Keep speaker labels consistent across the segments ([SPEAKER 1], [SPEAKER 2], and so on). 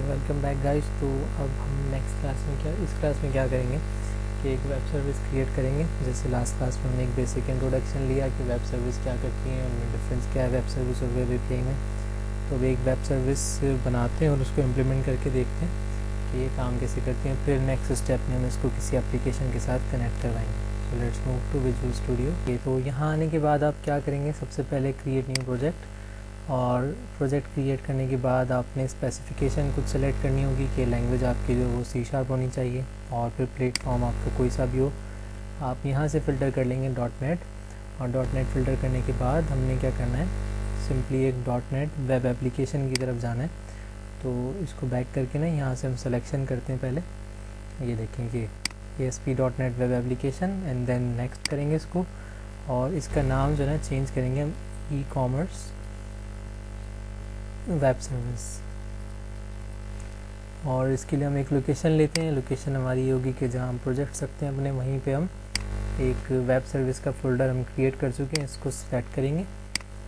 [SPEAKER 1] Welcome back guys. तो अब हम नेक्स्ट क्लास में इस क्लास में क्या करेंगे कि एक वेब सर्विस क्रिएट करेंगे। जैसे लास्ट क्लास में हमने एक बेसिक इंट्रोडक्शन लिया कि वेब सर्विस क्या करती हैं, उनमें डिफरेंस क्या है वेब सर्विस और वेब एपीआई में। तो अब एक वेब सर्विस बनाते हैं और उसको इम्प्लीमेंट करके देखते हैं कि ये काम कैसे करती हैं। फिर नेक्स्ट स्टेप में हम इसको किसी एप्लीकेशन के साथ कनेक्ट करवाएंगे। So let's move to Visual Studio. तो यहाँ आने के बाद आप क्या करेंगे, सबसे पहले क्रिएट न्यू प्रोजेक्ट। और प्रोजेक्ट क्रिएट करने के बाद आपने स्पेसिफिकेशन कुछ सेलेक्ट करनी होगी कि लैंग्वेज आपकी जो वो C# होनी चाहिए, और फिर प्लेटफॉर्म आपका कोई सा भी हो। आप यहाँ से फ़िल्टर कर लेंगे .NET, और .NET फ़िल्टर करने के बाद हमने क्या करना है, सिंपली एक .NET वेब एप्लीकेशन की तरफ जाना है। तो इसको बैक करके ना यहाँ से हम सिलेक्शन करते हैं। पहले ये देखेंगे ASP.NET web application, and then next करेंगे इसको, और इसका नाम जो है चेंज करेंगे हम ई-कॉमर्स वेब सर्विस। और इसके लिए हम एक लोकेशन लेते हैं। लोकेशन हमारी ये होगी कि जहाँ हम प्रोजेक्ट रखते हैं अपने, वहीं पे हम एक वेब सर्विस का फ़ोल्डर हम क्रिएट कर चुके हैं, इसको सेलेक्ट करेंगे।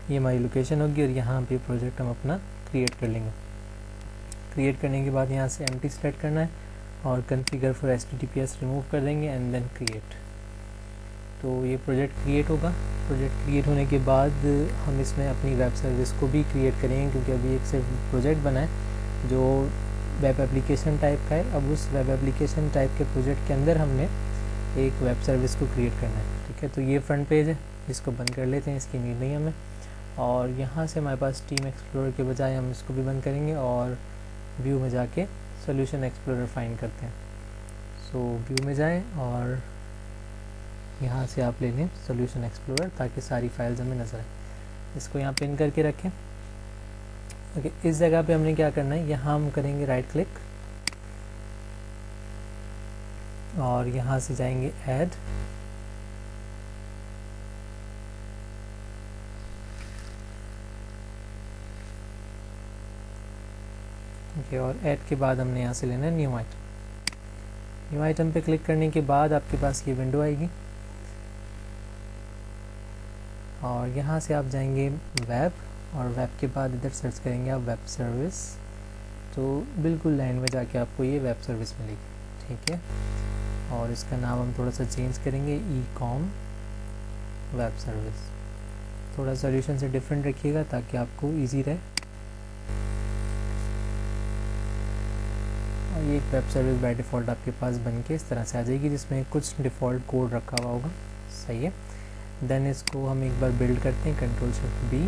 [SPEAKER 1] ये हमारी लोकेशन होगी और यहाँ पे प्रोजेक्ट हम अपना क्रिएट कर लेंगे। क्रिएट करने के बाद यहाँ से एम्प्टी सेलेक्ट करना है और कॉन्फ़िगर फॉर HTTPS रिमूव कर देंगे एंड देन क्रिएट। तो ये प्रोजेक्ट क्रिएट होगा। प्रोजेक्ट क्रिएट होने के बाद हम इसमें अपनी वेब सर्विस को भी क्रिएट करेंगे, क्योंकि अभी एक सिर्फ प्रोजेक्ट बना है जो वेब एप्लीकेशन टाइप का है। अब उस वेब एप्लीकेशन टाइप के प्रोजेक्ट के अंदर हमने एक वेब सर्विस को क्रिएट करना है। ठीक है, तो ये फ्रंट पेज है, इसको बंद कर लेते हैं, इसकी नीड नहीं हमें। और यहाँ से हमारे पास टीम एक्सप्लोरर के बजाय हम इसको भी बंद करेंगे और व्यू में जाके सोल्यूशन एक्सप्लोरर फाइंड करते हैं। सो व्यू में जाएँ और यहाँ से आप ले लें सोल्यूशन एक्सप्लोरर, ताकि सारी फाइल्स हमें नज़र आए। इसको यहाँ पिन करके रखें। ओके, इस जगह पे हमने क्या करना है, यहाँ हम करेंगे राइट क्लिक और यहाँ से जाएंगे ऐड। ओके, और ऐड के बाद हमने यहाँ से लेना है न्यू आइटम। न्यू आइटम पे क्लिक करने के बाद आपके पास ये विंडो आएगी, और यहाँ से आप जाएंगे वेब, और वेब के बाद इधर सर्च करेंगे आप वेब सर्विस। तो बिल्कुल लाइन में जाके आपको ये वेब सर्विस मिलेगी। ठीक है, और इसका नाम हम थोड़ा सा चेंज करेंगे, ई-कॉम वेब सर्विस। थोड़ा सोल्यूशन से डिफरेंट रखिएगा ताकि आपको इजी रहे। और ये एक वेब सर्विस बाय डिफ़ॉल्ट आपके पास बन के इस तरह से आ जाएगी, जिसमें कुछ डिफ़ॉल्ट कोड रखा हुआ होगा। सही है, देन इसको हम एक बार बिल्ड करते हैं, Ctrl+Shift+B,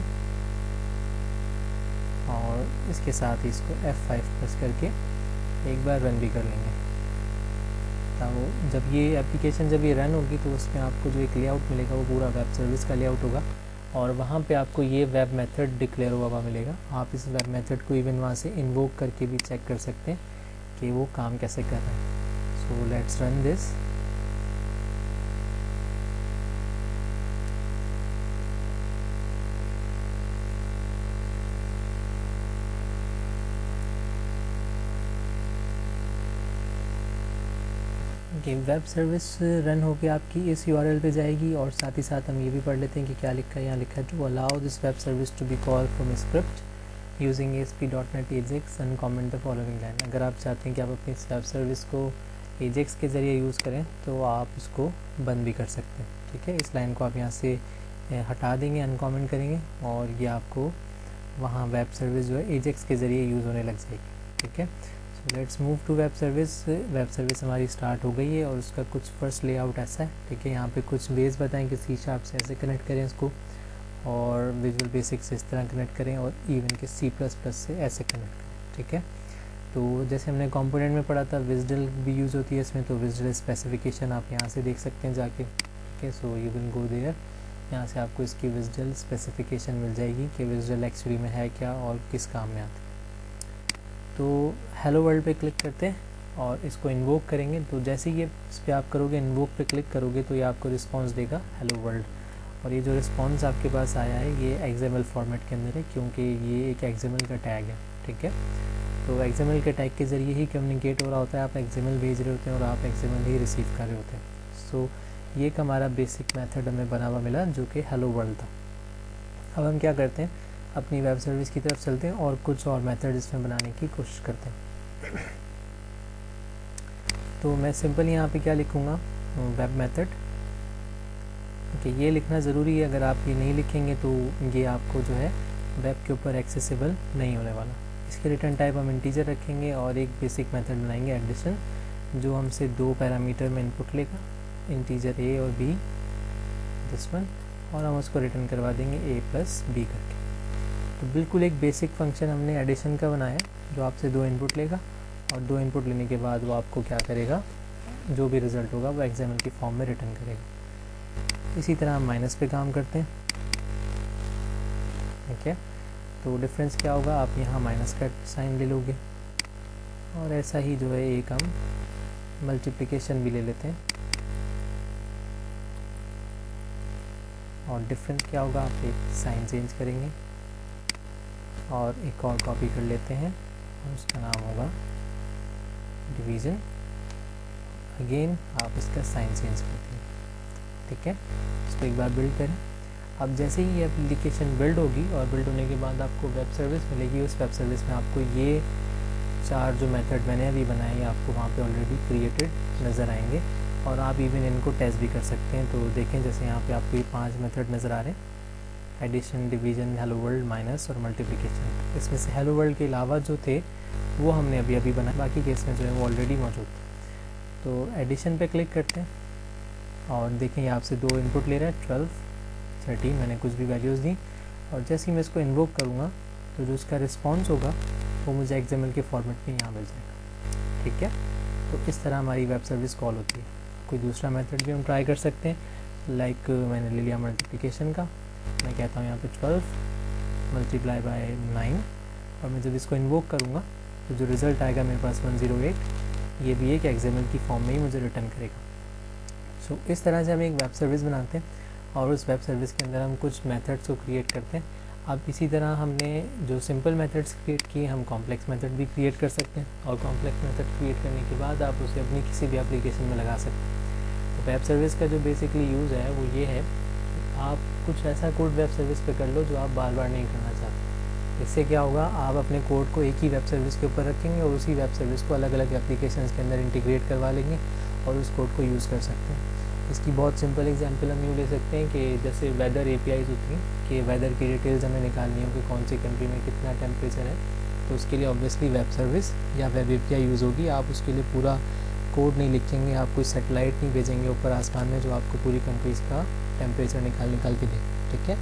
[SPEAKER 1] और इसके साथ ही इसको F5 प्रेस करके एक बार रन भी कर लेंगे। तो जब ये एप्लीकेशन जब ये रन होगी तो उसमें आपको जो एक लेआउट मिलेगा वो पूरा वेब सर्विस का लेआउट होगा, और वहाँ पे आपको ये वेब मेथड डिक्लेयर हुआ मिलेगा। आप इस वेब मेथड को इवन वहाँ से इन्वोक करके भी चेक कर सकते हैं कि वो काम कैसे कर रहा है। So let's run this. कि वेब सर्विस रन होकर आपकी इस URL पे जाएगी, और साथ ही साथ हम ये भी पढ़ लेते हैं कि क्या लिखा है। यहाँ लिखा है to allow this web service to be call from script using ASP.NET AJAX and comment the following line. अगर आप चाहते हैं कि आप अपनी इस वेब सर्विस को AJAX के ज़रिए यूज़ करें तो आप इसको बंद भी कर सकते हैं। ठीक है, इस लाइन को आप यहाँ से हटा देंगे, अनकमेंट करेंगे, और ये आपको वहाँ वेब सर्विस जो है AJAX के ज़रिए यूज़ होने लग जाएगी। ठीक है, let's move to web service. Web service हमारी स्टार्ट हो गई है और उसका कुछ फर्स्ट लेआउट ऐसा है। ठीक है, यहाँ पे कुछ बेस बताएं कि C# से ऐसे कनेक्ट करें इसको, और विजुअल बेसिक से इस तरह कनेक्ट करें, और इवन के C++ से ऐसे कनेक्ट करें। ठीक है, तो जैसे हमने कंपोनेंट में पढ़ा था विजडल भी यूज़ होती है इसमें, तो विजडल स्पेसिफिकेशन आप यहाँ से देख सकते हैं जाके। ठीक है, so you will go there, यहाँ से आपको इसकी विजडल स्पेसिफिकेशन मिल जाएगी कि विजडल एक्चुअली में है क्या और किस काम में आती है। तो हेलो वर्ल्ड पे क्लिक करते हैं और इसको इन्वोक करेंगे। तो जैसे ही ये इस पर आप करोगे, इन्वोक पे क्लिक करोगे, तो ये आपको रिस्पांस देगा हेलो वर्ल्ड। और ये जो रिस्पांस आपके पास आया है ये XML फॉर्मेट के अंदर है, क्योंकि ये एक XML का टैग है। ठीक है, तो XML के टैग के ज़रिए ही कम्युनिकेट हो रहा होता है। आप XML भेज रहे होते हैं और आप XML ही रिसीव कर रहे होते हैं। सो ये एक हमारा बेसिक मेथड हमें बना हुआ मिला जो कि हेलो वर्ल्ड था। अब हम क्या करते हैं, अपनी वेब सर्विस की तरफ चलते हैं और कुछ और मेथड इसमें बनाने की कोशिश करते हैं। तो मैं सिंपल यहाँ पे क्या लिखूँगा, वेब मेथड। ओके, ये लिखना ज़रूरी है, अगर आप ये नहीं लिखेंगे तो ये आपको जो है वेब के ऊपर एक्सेसिबल नहीं होने वाला। इसके रिटर्न टाइप हम इंटीजर रखेंगे और एक बेसिक मेथड बनाएंगे एडिशन, जो हमसे 2 पैरामीटर में इनपुट लेगा, इंटीजर ए और बी, दिस वन, और हम उसको रिटर्न करवा देंगे a प्लस बी करके। तो बिल्कुल एक बेसिक फंक्शन हमने एडिशन का बनाया, जो आपसे 2 इनपुट लेगा और 2 इनपुट लेने के बाद वो आपको क्या करेगा, जो भी रिज़ल्ट होगा वो एक्सएमएल की फॉर्म में रिटर्न करेगा। इसी तरह हम माइनस पे काम करते हैं। ठीक है, तो डिफरेंस क्या होगा, आप यहाँ माइनस का साइन ले लोगे और ऐसा ही जो है एक हम मल्टीप्लिकेशन भी ले लेते हैं। और डिफरेंस क्या होगा, आप एक साइन चेंज करेंगे और एक और कॉपी कर लेते हैं और उसका नाम होगा डिवीज़न। अगेन आप इसका साइन चेंज करते हैं। ठीक है, इसको एक बार बिल्ड करें। अब जैसे ही ये एप्लीकेशन बिल्ड होगी और बिल्ड होने के बाद आपको वेब सर्विस मिलेगी, उस वेब सर्विस में आपको ये 4 जो मेथड मैंने अभी बनाए हैं आपको वहाँ पे ऑलरेडी क्रिएटेड नज़र आएंगे और आप इवन इनको टेस्ट भी कर सकते हैं। तो देखें, जैसे यहाँ पे आपको ये 5 मेथड नज़र आ रहे हैं, addition, division, hello world, minus और मल्टीप्लिकेशन। इसमें से हेलो वर्ल्ड के अलावा जो थे वो हमने अभी बनाए, बाकी के इसमें जो है वो ऑलरेडी मौजूद थे। तो एडिशन पे क्लिक करते हैं और देखें ये आपसे 2 इनपुट ले रहा है, 12, 13, मैंने कुछ भी वैल्यूज़ दी और जैसे ही मैं इसको इन्वोक करूँगा तो जो उसका रिस्पॉन्स होगा वो मुझे एक्सएमएल के फॉर्मेट में यहाँ मिल जाएगा। ठीक है, तो इस तरह हमारी वेब सर्विस कॉल होती है। कोई दूसरा मेथड भी हम ट्राई कर सकते हैं, लाइक मैंने ले लिया मल्टीप्लिकेशन का, मैं कहता हूँ यहाँ पे 12 मल्टीप्लाई बाय 9 और मैं जब इसको इन्वोक करूँगा तो जो रिज़ल्ट आएगा मेरे पास 108, ये भी एक एक्सएमएल की फॉर्म में ही मुझे रिटर्न करेगा। सो इस तरह से हम एक वेब सर्विस बनाते हैं और उस वेब सर्विस के अंदर हम कुछ मेथड्स को क्रिएट करते हैं। अब इसी तरह हमने जो सिंपल मेथड्स क्रिएट किए, हम कॉम्प्लेक्स मेथड भी क्रिएट कर सकते हैं और कॉम्प्लेक्स मेथड क्रिएट करने के बाद आप उसे अपनी किसी भी एप्लीकेशन में लगा सकते हैं। तो वेब सर्विस का जो बेसिकली यूज़ है वो ये है, आप कुछ ऐसा कोड वेब सर्विस पे कर लो जो आप बार बार नहीं करना चाहते। इससे क्या होगा, आप अपने कोड को एक ही वेब सर्विस के ऊपर रखेंगे और उसी वेब सर्विस को अलग अलग एप्लीकेशंस के अंदर इंटीग्रेट करवा लेंगे और उस कोड को यूज़ कर सकते हैं। इसकी बहुत सिंपल एग्जांपल हम यूँ ले सकते हैं कि जैसे वेदर एपीआईज होती हैं कि वेदर की डिटेल्स हमें निकालनी हो कि कौन सी कंट्री में कितना टेम्परेचर है, तो उसके लिए ऑब्वियसली वेब सर्विस या वेब एपीआई यूज़ होगी। आप उसके लिए पूरा कोड नहीं लिखेंगे, आप कोई सैटेलाइट नहीं भेजेंगे ऊपर आसमान में जो आपको पूरी कंट्रीज़ का टेम्परेचर निकाल के दे। ठीक है,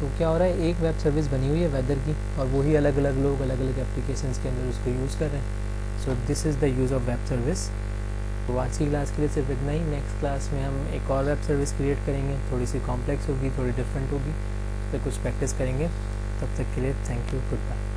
[SPEAKER 1] तो क्या हो रहा है, एक वेब सर्विस बनी हुई है वेदर की और वही अलग अलग लोग अलग अलग एप्लीकेशंस के अंदर उसको यूज़ कर रहे हैं। So this is the use of web service. तो आज की क्लास के लिए सिर्फ इतना ही। नेक्स्ट क्लास में हम एक और वेब सर्विस क्रिएट करेंगे, थोड़ी सी कॉम्प्लेक्स होगी, थोड़ी डिफरेंट होगी, उस पर कुछ प्रैक्टिस करेंगे। तब तक के लिए थैंक यू, गुड बाय।